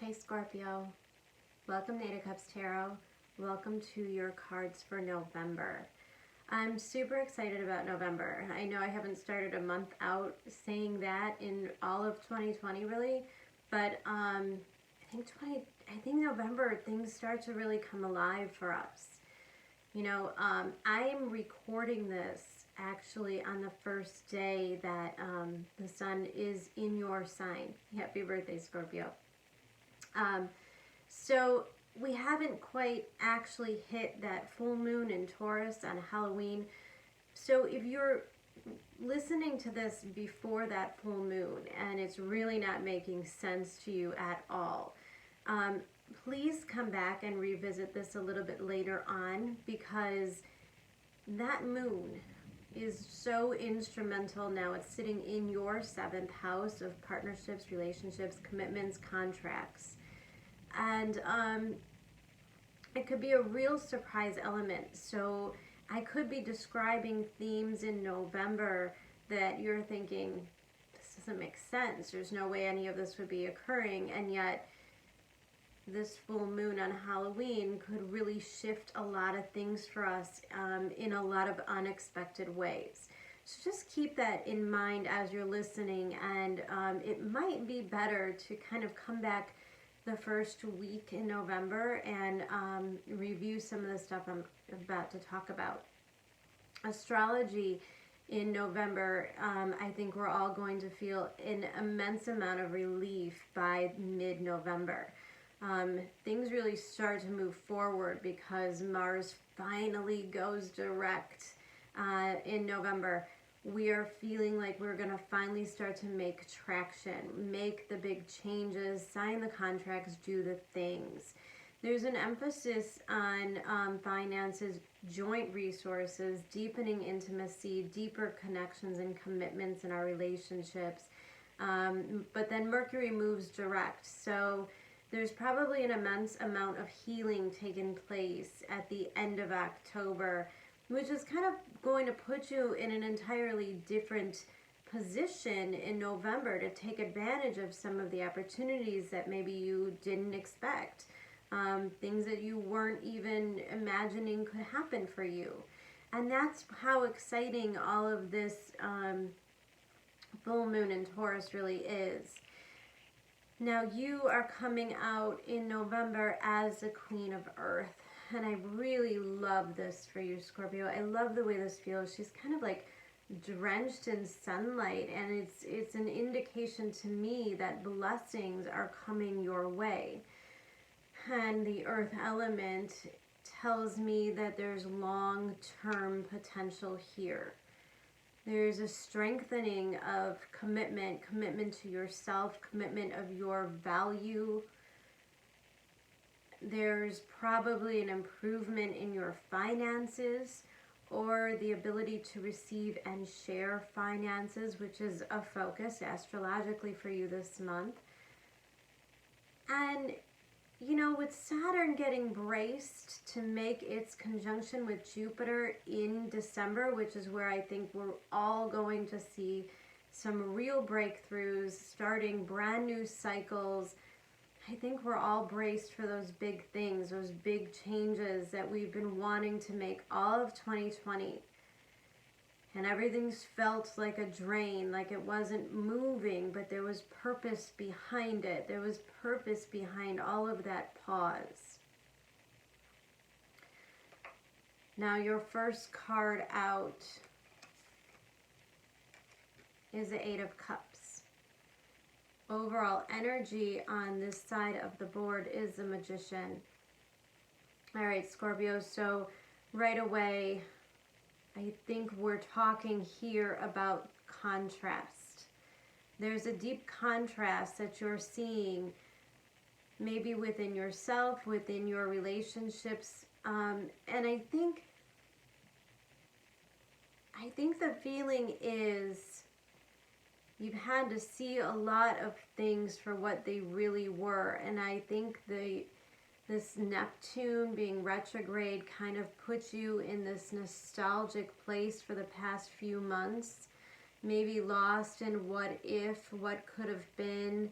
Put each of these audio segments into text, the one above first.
Hi Scorpio, welcome to 8 of Cups Tarot. Welcome to your cards for November. I'm super excited about November. I know I haven't started a month out saying that in all of 2020 really, but I think November things start to really come alive for us. You know, I am recording this actually on the first day that the sun is in your sign. Happy birthday, Scorpio. So we haven't quite actually hit that full moon in Taurus on Halloween. So if you're listening to this before that full moon and it's really not making sense to you at all, please come back and revisit this a little bit later on, because that moon is so instrumental now. It's sitting in your 7th house of partnerships, relationships, commitments, contracts. And it could be a real surprise element. So I could be describing themes in November that you're thinking, this doesn't make sense. There's no way any of this would be occurring. And yet this full moon on Halloween could really shift a lot of things for us in a lot of unexpected ways. So just keep that in mind as you're listening. And it might be better to kind of come back the first week in November and review some of the stuff I'm about to talk about. Astrology in November, I think we're all going to feel an immense amount of relief by mid-November. Things really start to move forward because Mars finally goes direct in November. We are feeling like we're going to finally start to make traction, make the big changes, sign the contracts, do the things. There's an emphasis on finances, joint resources, deepening intimacy, deeper connections and commitments in our relationships. But then Mercury moves direct. So there's probably an immense amount of healing taking place at the end of October, which is kind of going to put you in an entirely different position in November to take advantage of some of the opportunities that maybe you didn't expect, things that you weren't even imagining could happen for you. And that's how exciting all of this full moon in Taurus really is. Now you are coming out in November as the Queen of Earth. And I really love this for you, Scorpio. I love the way this feels. She's kind of like drenched in sunlight, and it's an indication to me that blessings are coming your way. And the earth element tells me that there's long-term potential here. There's a strengthening of commitment to yourself, commitment of your value. There's probably an improvement in your finances or the ability to receive and share finances, which is a focus astrologically for you this month. And, you know, with Saturn getting braced to make its conjunction with Jupiter in December, which is where I think we're all going to see some real breakthroughs, starting brand new cycles. I think we're all braced for those big things, those big changes that we've been wanting to make all of 2020. And everything's felt like a drain, like it wasn't moving, but there was purpose behind it. There was purpose behind all of that pause. Now your first card out is the 8 of Cups. Overall energy on this side of the board is the Magician. All right, Scorpio, so right away, I think we're talking here about contrast. There's a deep contrast that you're seeing, maybe within yourself, within your relationships, and I think the feeling is you've had to see a lot of things for what they really were. And I think this Neptune being retrograde kind of puts you in this nostalgic place for the past few months. Maybe lost in what if, what could have been,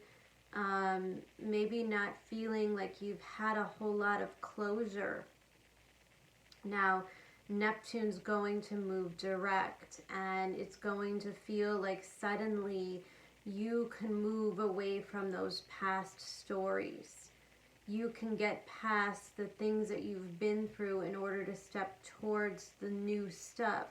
Maybe not feeling like you've had a whole lot of closure. Now, Neptune's going to move direct, and it's going to feel like suddenly you can move away from those past stories. You can get past the things that you've been through in order to step towards the new stuff.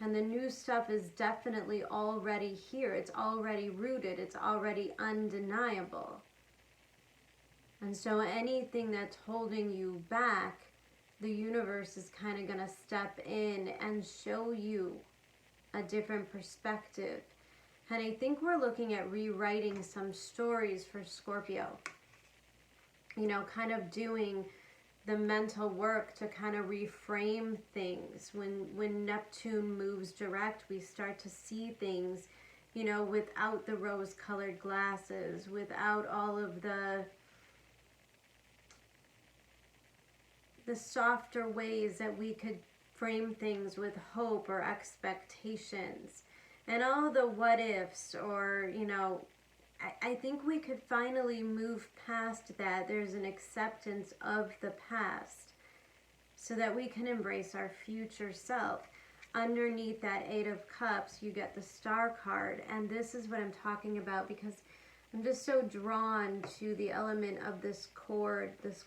And the new stuff is definitely already here. It's already rooted. It's already undeniable. And so anything that's holding you back, the universe is kind of going to step in and show you a different perspective. And I think we're looking at rewriting some stories for Scorpio. You know, kind of doing the mental work to kind of reframe things. When Neptune moves direct, we start to see things, you know, without the rose-colored glasses, without all of the softer ways that we could frame things with hope or expectations. And all the what ifs, or, you know, I think we could finally move past that. There's an acceptance of the past so that we can embrace our future self. Underneath that Eight of Cups, you get the Star card. And this is what I'm talking about, because I'm just so drawn to the element of this cord that's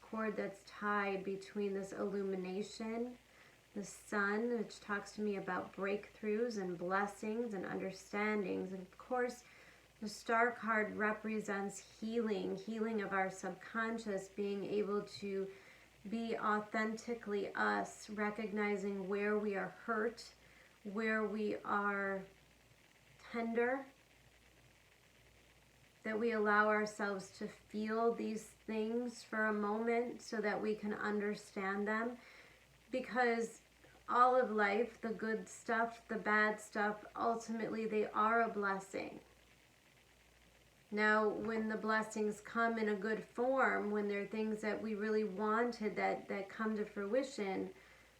tied between this illumination, the sun, which talks to me about breakthroughs and blessings and understandings. And of course, the Star card represents healing of our subconscious, being able to be authentically us, recognizing where we are hurt, where we are tender, that we allow ourselves to feel these things for a moment so that we can understand them. Because all of life, the good stuff, the bad stuff, ultimately they are a blessing. Now, when the blessings come in a good form, when they're things that we really wanted that come to fruition,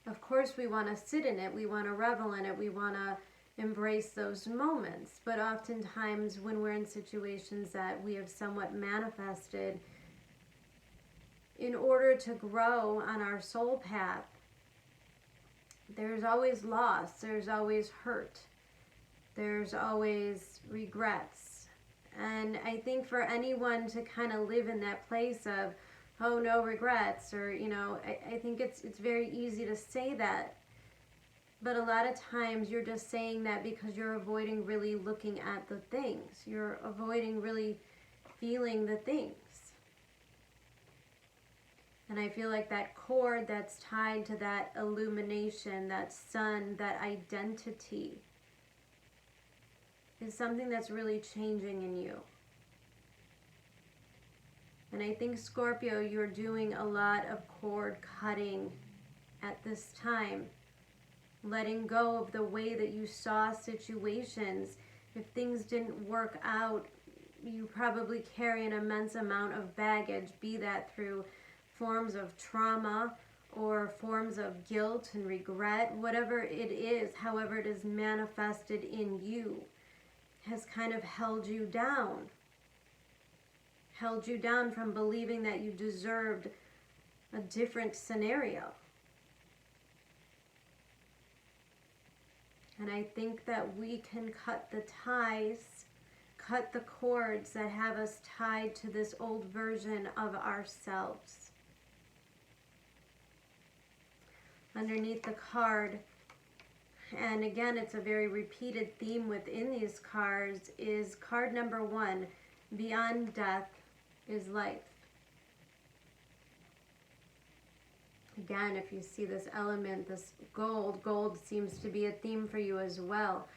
of course we want to sit in it, we want to revel in it, we want to embrace those moments. But oftentimes when we're in situations that we have somewhat manifested, in order to grow on our soul path, there's always loss, there's always hurt, there's always regrets. And I think for anyone to kind of live in that place of, oh, no regrets, or, you know, I think it's very easy to say that. But a lot of times you're just saying that because you're avoiding really looking at the things. You're avoiding really feeling the things. And I feel like that cord that's tied to that illumination, that sun, that identity, is something that's really changing in you. And I think, Scorpio, you're doing a lot of cord cutting at this time. Letting go of the way that you saw situations. If things didn't work out, you probably carry an immense amount of baggage, be that through forms of trauma or forms of guilt and regret, whatever it is, however it is manifested in you, has kind of held you down from believing that you deserved a different scenario. And I think that we can cut the ties, cut the cords that have us tied to this old version of ourselves. Underneath the card, and again, it's a very repeated theme within these cards, is card number 1, beyond death is life. Again, if you see this element, this gold seems to be a theme for you as well.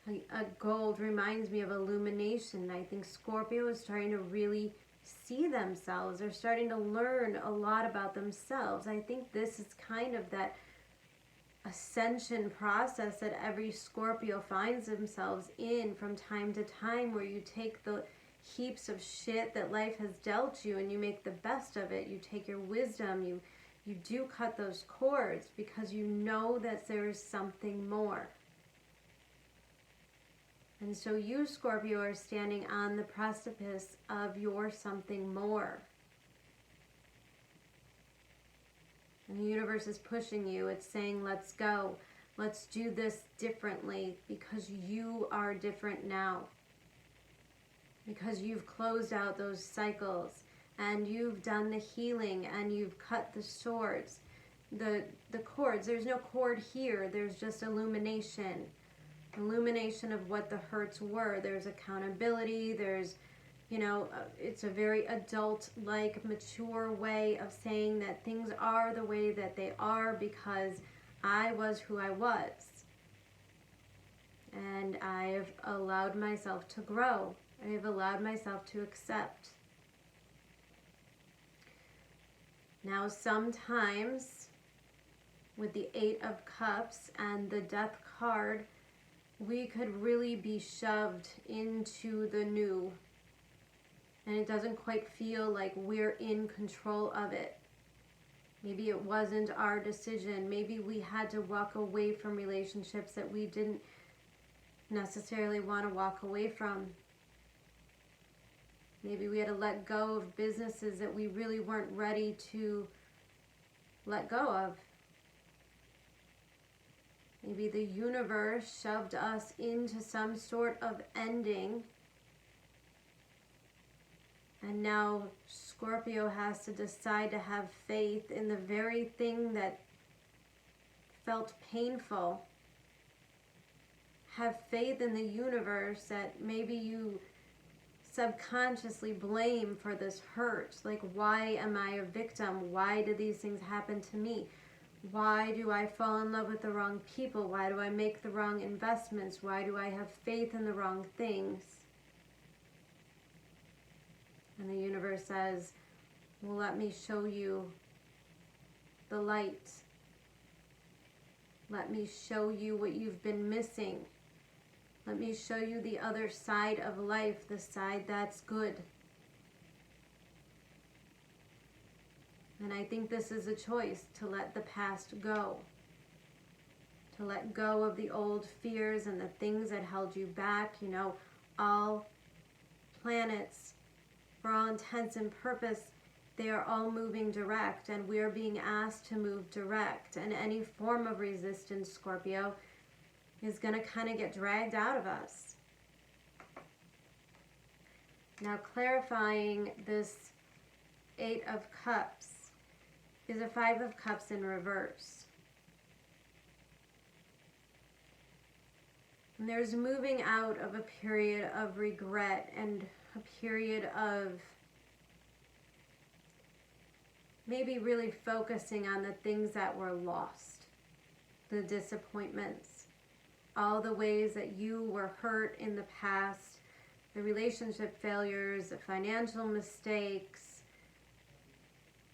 A gold reminds me of illumination. I think Scorpio is starting to really see themselves. They're starting to learn a lot about themselves. I think this is kind of that ascension process that every Scorpio finds themselves in from time to time, where you take the heaps of shit that life has dealt you and you make the best of it. You take your wisdom, you do cut those cords because you know that there is something more. And so you, Scorpio, are standing on the precipice of your something more. And the universe is pushing you. It's saying, let's go. Let's do this differently because you are different now. Because you've closed out those cycles and you've done the healing and you've cut the swords, the cords. There's no cord here. There's just illumination. Illumination of what the hurts were. There's accountability. There's, it's a very adult-like, mature way of saying that things are the way that they are because I was who I was. And I've allowed myself to grow. I've allowed myself to accept. Now, sometimes with the Eight of Cups and the Death card, we could really be shoved into the new. And it doesn't quite feel like we're in control of it. Maybe it wasn't our decision. Maybe we had to walk away from relationships that we didn't necessarily want to walk away from. Maybe we had to let go of businesses that we really weren't ready to let go of. Maybe the universe shoved us into some sort of ending. And now Scorpio has to decide to have faith in the very thing that felt painful. Have faith in the universe that maybe you subconsciously blame for this hurt. Like, why am I a victim? Why do these things happen to me? Why do I fall in love with the wrong people? Why do I make the wrong investments? Why do I have faith in the wrong things? And the universe says, well, let me show you the light. Let me show you what you've been missing. Let me show you the other side of life, the side that's good. And I think this is a choice, to let the past go. To let go of the old fears and the things that held you back. All planets, for all intents and purpose, they are all moving direct, and we are being asked to move direct. And any form of resistance, Scorpio, is going to kind of get dragged out of us. Now, clarifying this Eight of Cups is a Five of Cups in reverse. And there's moving out of a period of regret and a period of maybe really focusing on the things that were lost, the disappointments, all the ways that you were hurt in the past, the relationship failures, the financial mistakes.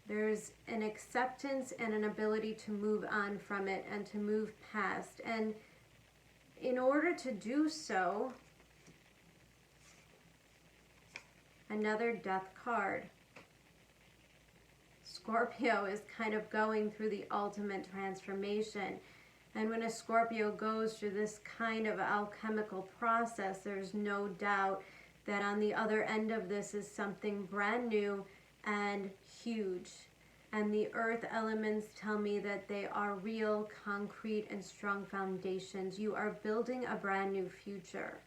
There's an acceptance and an ability to move on from it and to move past. And in order to do so, another Death card. Scorpio is kind of going through the ultimate transformation. And when a Scorpio goes through this kind of alchemical process, there's no doubt that on the other end of this is something brand new and huge. And the earth elements tell me that they are real, concrete, and strong foundations. You are building a brand new future.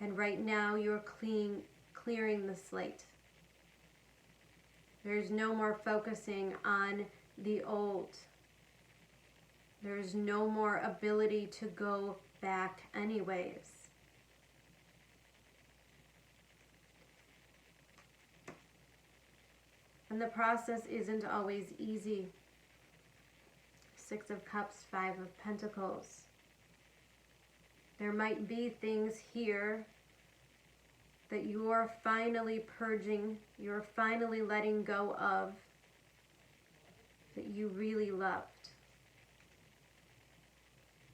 And right now you're clearing the slate. There's no more focusing on the old. There's no more ability to go back anyways. And the process isn't always easy. Six of Cups, Five of Pentacles. There might be things here that you're finally purging, you're finally letting go of, that you really loved.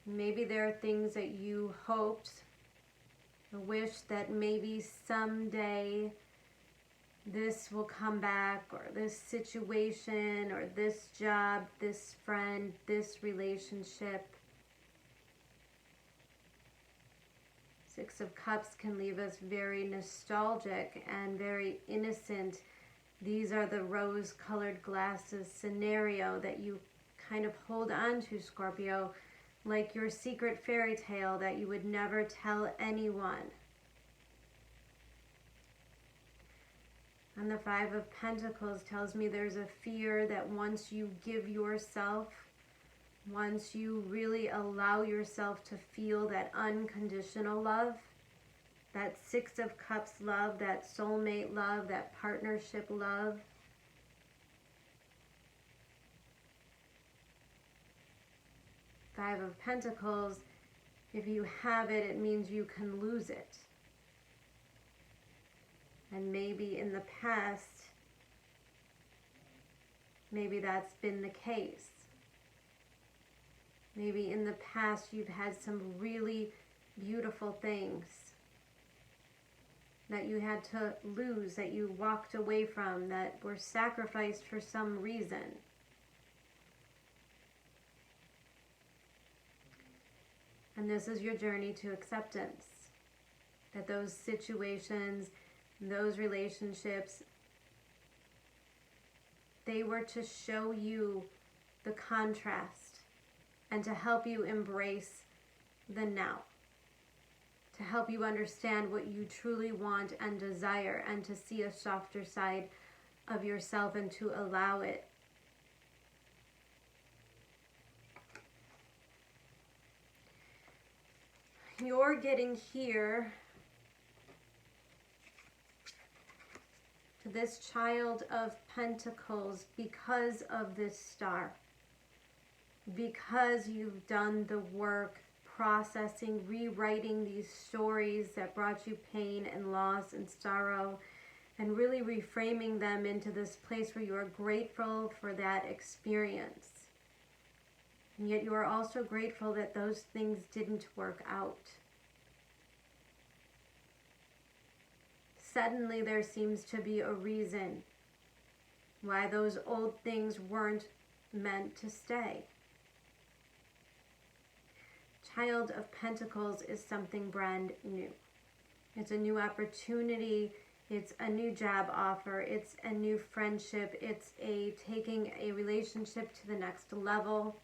Maybe there are things that you hoped, or wished that maybe someday this will come back, or this situation, or this job, this friend, this relationship. Six of Cups can leave us very nostalgic and very innocent. These are the rose-colored glasses scenario that you kind of hold on to, Scorpio, like your secret fairy tale that you would never tell anyone. And the Five of Pentacles tells me there's a fear that once you give yourself, once you really allow yourself to feel that unconditional love, that Six of Cups love, that soulmate love, that partnership love, Five of Pentacles, if you have it, it means you can lose it. And maybe in the past, maybe that's been the case. Maybe in the past you've had some really beautiful things that you had to lose, that you walked away from, that were sacrificed for some reason. And this is your journey to acceptance. That those situations, those relationships, they were to show you the contrast and to help you embrace the now. To help you understand what you truly want and desire, and to see a softer side of yourself and to allow it. You're getting here to this Child of Pentacles because of this star. Because you've done the work processing, rewriting these stories that brought you pain and loss and sorrow, and really reframing them into this place where you are grateful for that experience. And yet you are also grateful that those things didn't work out. Suddenly there seems to be a reason why those old things weren't meant to stay. Child of Pentacles is something brand new. It's a new opportunity. It's a new job offer. It's a new friendship. It's taking a relationship to the next level.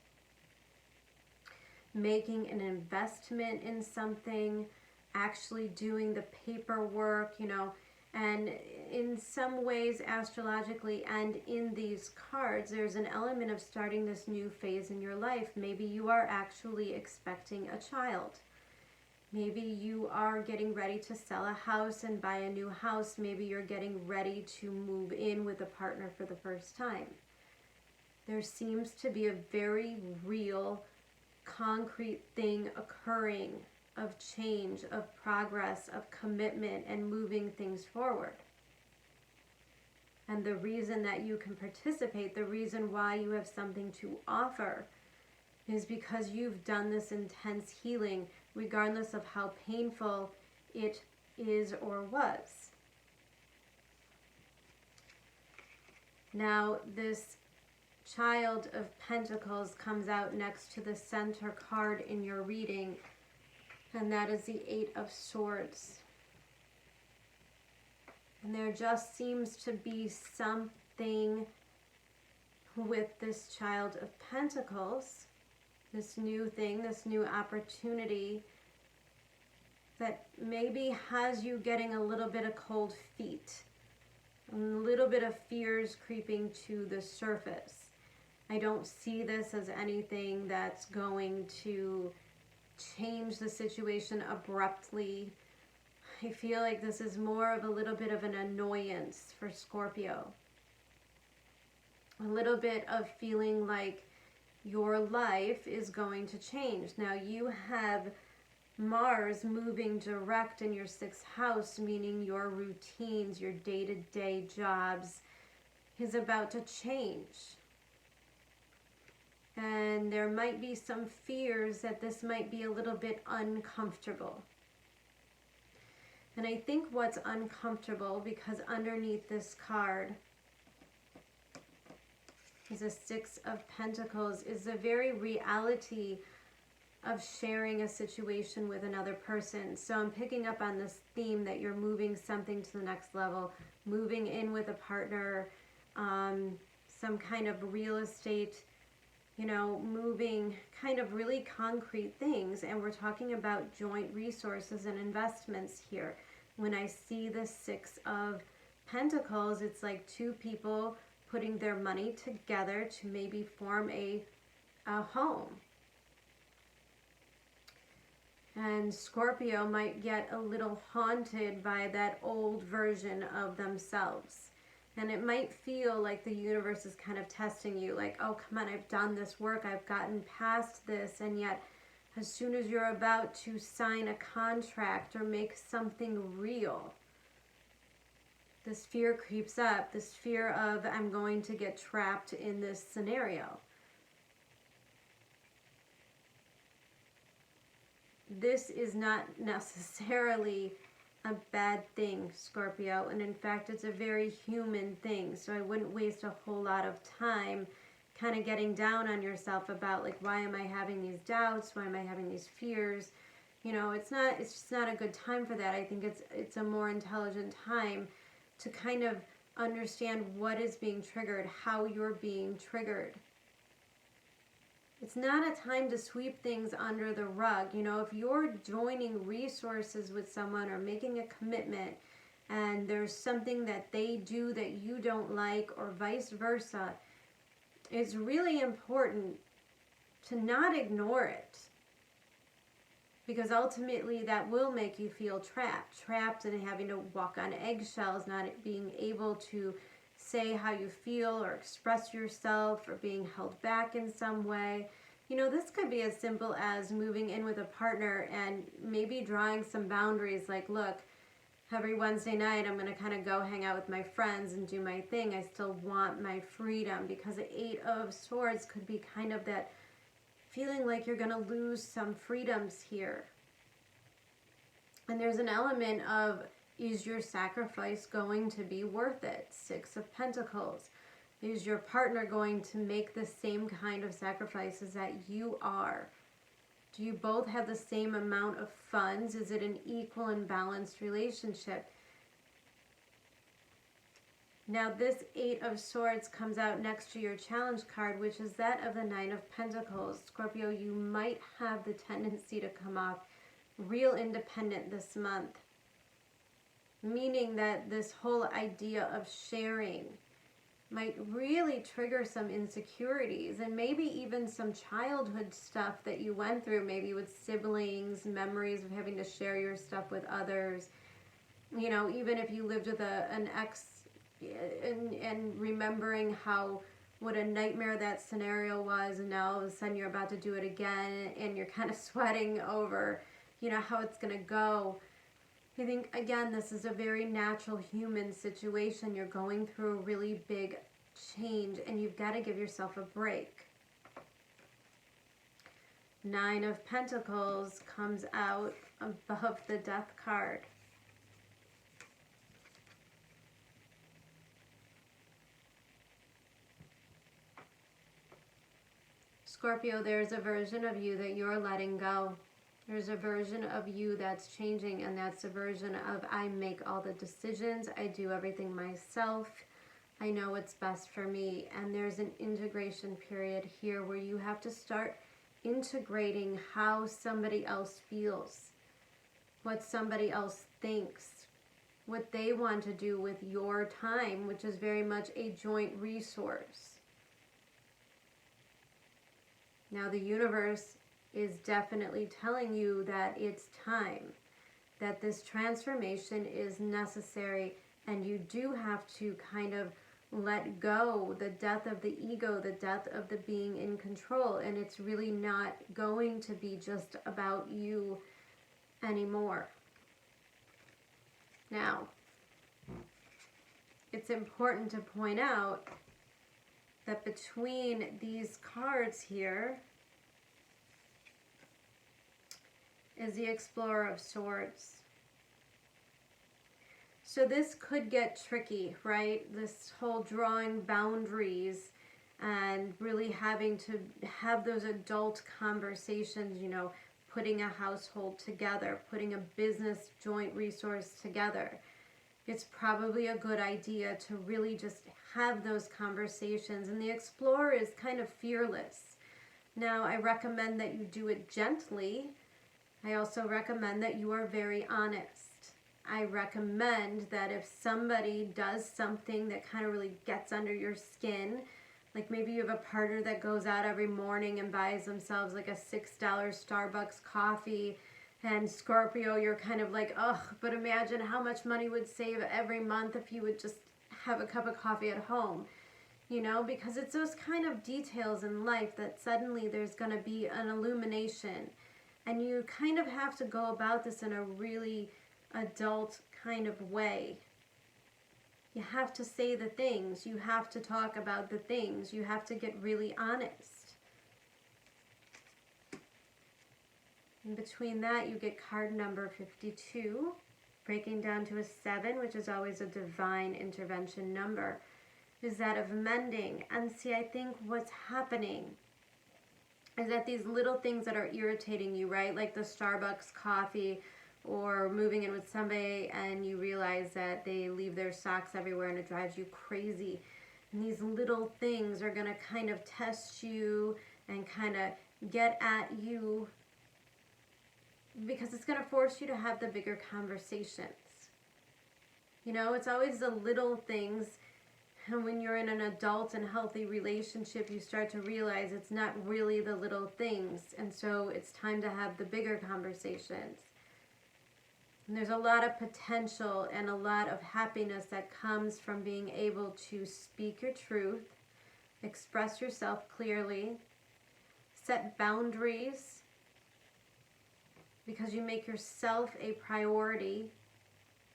Making an investment in something. Actually doing the paperwork, and in some ways astrologically and in these cards, there's an element of starting this new phase in your life. Maybe you are actually expecting a child. Maybe you are getting ready to sell a house and buy a new house. Maybe you're getting ready to move in with a partner for the first time. There seems to be a very real, concrete thing occurring of change, of progress, of commitment, and moving things forward. And the reason that you can participate, the reason why you have something to offer, is because you've done this intense healing, regardless of how painful it is or was. Now, this Child of Pentacles comes out next to the center card in your reading, and that is the Eight of Swords. And there just seems to be something with this Child of Pentacles, this new thing, this new opportunity that maybe has you getting a little bit of cold feet, a little bit of fears creeping to the surface. I don't see this as anything that's going to change the situation abruptly. I feel like this is more of a little bit of an annoyance for Scorpio. A little bit of feeling like your life is going to change. Now you have Mars moving direct in your 6th house, meaning your routines, your day-to-day jobs is about to change. And there might be some fears that this might be a little bit uncomfortable. And I think what's uncomfortable, because underneath this card is a 6 of Pentacles, is the very reality of sharing a situation with another person. So I'm picking up on this theme that you're moving something to the next level, moving in with a partner, some kind of real estate, you know, moving kind of really concrete things. And we're talking about joint resources and investments here. When I see the Six of Pentacles, it's like two people putting their money together to maybe form a home. And Scorpio might get a little haunted by that old version of themselves. And it might feel like the universe is kind of testing you, like, oh, come on, I've done this work, I've gotten past this, and yet as soon as you're about to sign a contract or make something real, this fear creeps up, this fear of, I'm going to get trapped in this scenario. This is not necessarily a bad thing, Scorpio, and in fact it's a very human thing, so I wouldn't waste a whole lot of time kind of getting down on yourself about, like, why am I having these doubts, why am I having these fears? You know, it's just not a good time for that. I think it's a more intelligent time to kind of understand what is being triggered, how you're being triggered. It's not a time to sweep things under the rug. You know, if you're joining resources with someone or making a commitment and there's something that they do that you don't like or vice versa, it's really important to not ignore it. Because ultimately that will make you feel trapped in having to walk on eggshells, not being able to say how you feel or express yourself, or being held back in some way. You know, this could be as simple as moving in with a partner and maybe drawing some boundaries, like, look, every Wednesday night I'm going to kind of go hang out with my friends and do my thing. I still want my freedom, because the Eight of Swords could be kind of that feeling like you're going to lose some freedoms here. And there's an element of, is your sacrifice going to be worth it? Six of Pentacles. Is your partner going to make the same kind of sacrifices that you are? Do you both have the same amount of funds? Is it an equal and balanced relationship? Now this Eight of Swords comes out next to your challenge card, which is that of the Nine of Pentacles. Scorpio, you might have the tendency to come off real independent this month. Meaning that this whole idea of sharing might really trigger some insecurities, and maybe even some childhood stuff that you went through, maybe with siblings, memories of having to share your stuff with others. You know, even if you lived with an ex, and remembering what a nightmare that scenario was, and now all of a sudden you're about to do it again and you're kind of sweating over, you know, how it's going to go. I think, again, this is a very natural human situation. You're going through a really big change and you've got to give yourself a break. Nine of Pentacles comes out above the Death card. Scorpio, there's a version of you that you're letting go. There's a version of you that's changing, and that's a version of, I make all the decisions, I do everything myself, I know what's best for me. And there's an integration period here where you have to start integrating how somebody else feels, what somebody else thinks, what they want to do with your time, which is very much a joint resource. Now the universe is definitely telling you that it's time, that this transformation is necessary, and you do have to kind of let go the death of the ego, the death of the being in control, and it's really not going to be just about you anymore. Now, it's important to point out that between these cards here is the Explorer of Swords. So this could get tricky, right? This whole drawing boundaries and really having to have those adult conversations, you know, putting a household together, putting a business joint resource together. It's probably a good idea to really just have those conversations. And the explorer is kind of fearless. Now, I recommend that you do it gently. I also recommend that you are very honest. I recommend that if somebody does something that kind of really gets under your skin, like maybe you have a partner that goes out every morning and buys themselves like a $6 Starbucks coffee, and Scorpio, you're kind of like, ugh, but imagine how much money would save every month if you would just have a cup of coffee at home, you know, because it's those kind of details in life that suddenly there's going to be an illumination, and you kind of have to go about this in a really adult kind of way. You have to say the things. You have to talk about the things. You have to get really honest. In between that, you get card number 52, breaking down to a 7, which is always a divine intervention number, is that of mending. And see, I think what's happening is that these little things that are irritating you, right? Like the Starbucks coffee, or moving in with somebody and you realize that they leave their socks everywhere and it drives you crazy. And these little things are going to kind of test you and kind of get at you, because it's going to force you to have the bigger conversations. You know, it's always the little things. And when you're in an adult and healthy relationship, you start to realize it's not really the little things. And so it's time to have the bigger conversations. And there's a lot of potential and a lot of happiness that comes from being able to speak your truth, express yourself clearly, set boundaries, because you make yourself a priority,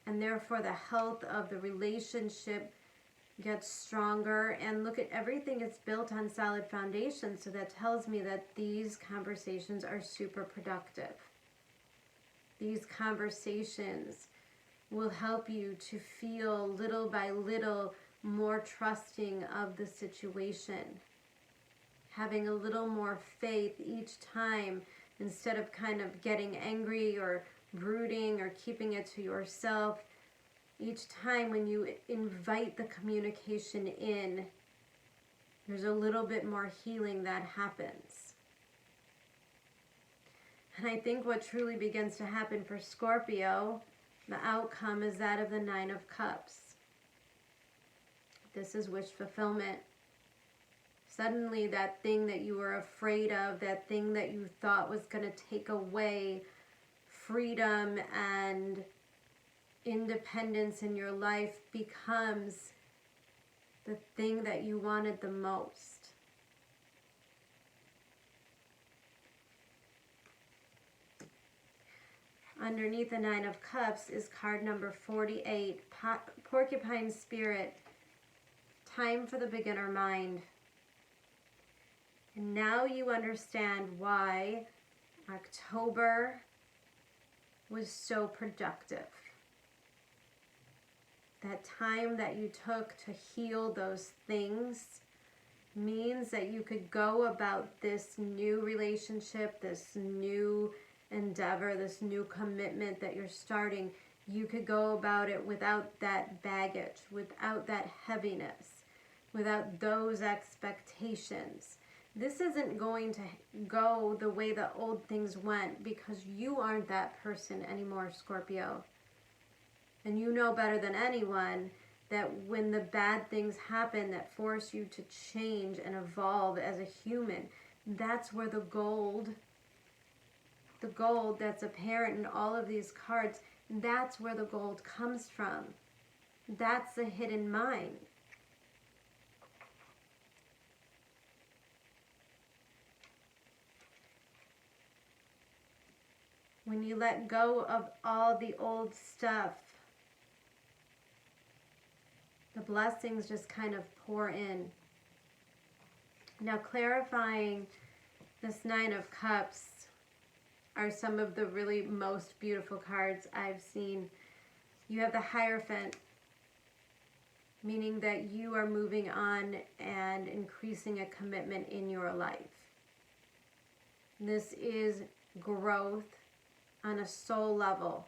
and therefore the health of the relationship gets stronger. And look, at everything is built on solid foundations, so that tells me that these conversations are super productive. These conversations will help you to feel little by little more trusting of the situation, having a little more faith each time, instead of kind of getting angry or brooding or keeping it to yourself. Each time when you invite the communication in, there's a little bit more healing that happens. And I think what truly begins to happen for Scorpio, the outcome is that of the 9 of Cups. This is wish fulfillment. Suddenly that thing that you were afraid of, that thing that you thought was going to take away freedom and independence in your life, becomes the thing that you wanted the most. Underneath the 9 of Cups is card number 48, Porcupine Spirit, time for the beginner mind. And now you understand why October was so productive. That time that you took to heal those things means that you could go about this new relationship, this new endeavor, this new commitment that you're starting. You could go about it without that baggage, without that heaviness, without those expectations. This isn't going to go the way the old things went, because you aren't that person anymore, Scorpio. And you know better than anyone that when the bad things happen that force you to change and evolve as a human, that's where the gold that's apparent in all of these cards, that's where the gold comes from. That's the hidden mine. When you let go of all the old stuff, the blessings just kind of pour in. Now, clarifying this 9 of Cups are some of the really most beautiful cards I've seen. You have the Hierophant. meaning that you are moving on and increasing a commitment in your life. This is growth on a soul level.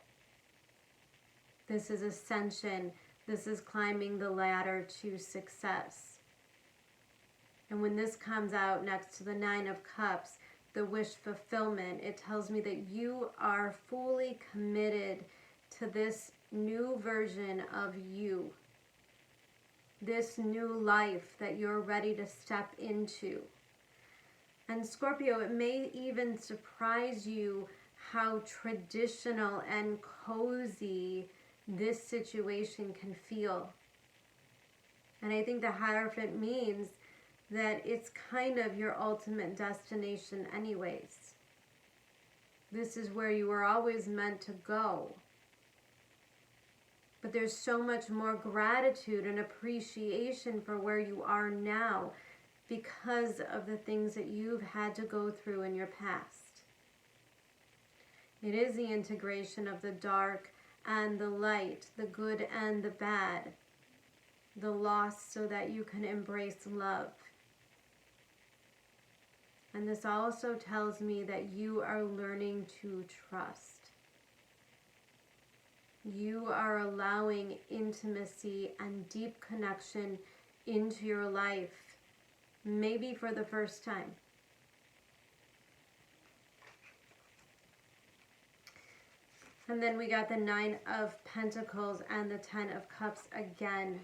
This is ascension. This is climbing the ladder to success. And when this comes out next to the Nine of Cups, the wish fulfillment, it tells me that you are fully committed to this new version of you. This new life that you're ready to step into. And Scorpio, it may even surprise you how traditional and cozy this situation can feel. And I think the Hierophant means that it's kind of your ultimate destination anyways. This is where you were always meant to go. But there's so much more gratitude and appreciation for where you are now because of the things that you've had to go through in your past. It is the integration of the dark and the light, the good and the bad, the loss so that you can embrace love. And this also tells me that you are learning to trust. You are allowing intimacy and deep connection into your life, maybe for the first time. And then we got the Nine of Pentacles and the Ten of Cups again.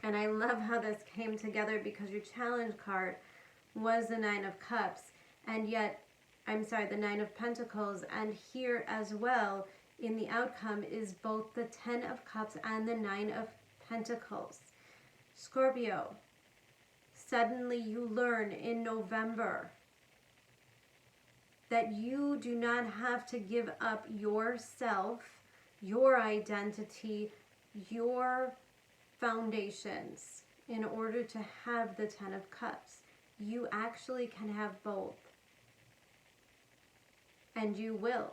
And I love how this came together because your challenge card was the Nine of Cups, and yet, the Nine of Pentacles, and here as well in the outcome is both the Ten of Cups and the Nine of Pentacles. Scorpio, suddenly you learn in November that you do not have to give up yourself, your identity, your foundations in order to have the Ten of Cups. You actually can have both. And you will.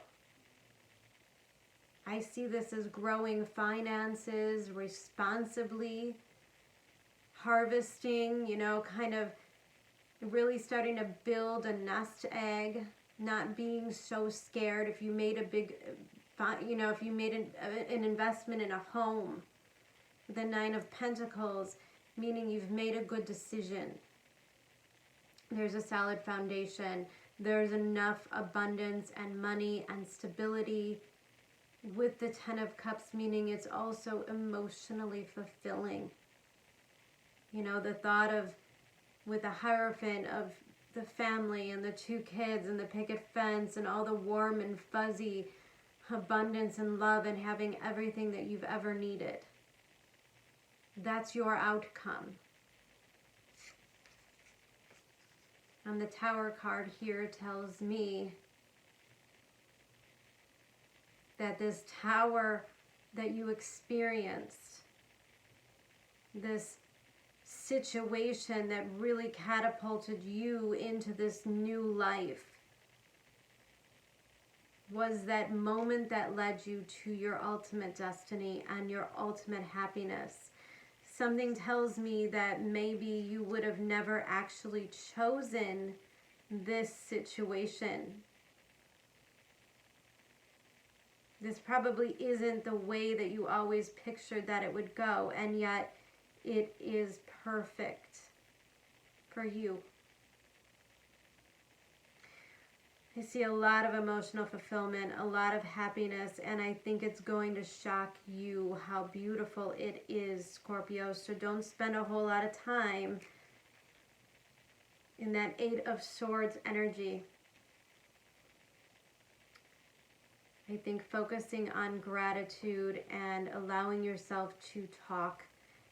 I see this as growing finances responsibly, harvesting, kind of really starting to build a nest egg, not being so scared if you made if you made an investment in a home. The Nine of Pentacles, meaning you've made a good decision. There's a solid foundation. There's enough abundance and money and stability. With the Ten of Cups, meaning it's also emotionally fulfilling. The thought of, with the Hierophant, of the family and the two kids and the picket fence and all the warm and fuzzy abundance and love and having everything that you've ever needed. That's your outcome. And the Tower card here tells me that this tower that you experienced, this situation that really catapulted you into this new life, was that moment that led you to your ultimate destiny and your ultimate happiness. Something tells me that maybe you would have never actually chosen this situation. This probably isn't the way that you always pictured that it would go, and yet it is perfect for you. I see a lot of emotional fulfillment, a lot of happiness, and I think it's going to shock you how beautiful it is, Scorpio. So don't spend a whole lot of time in that Eight of Swords energy. I think focusing on gratitude and allowing yourself to talk,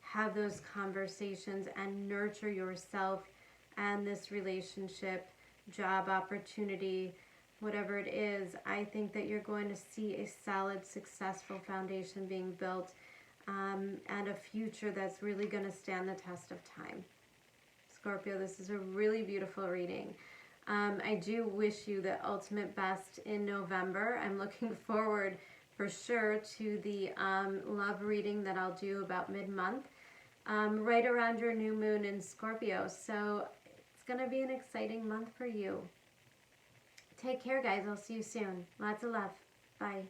have those conversations, and nurture yourself and this relationship, job opportunity, whatever it is. I think that you're going to see a solid, successful foundation being built, and a future that's really going to stand the test of time. Scorpio, this is a really beautiful reading. I do wish you the ultimate best in November. I'm looking forward for sure to the love reading that I'll do about mid-month, right around your new moon in Scorpio. So it's going to be an exciting month for you. Take care, guys. I'll see you soon. Lots of love. Bye.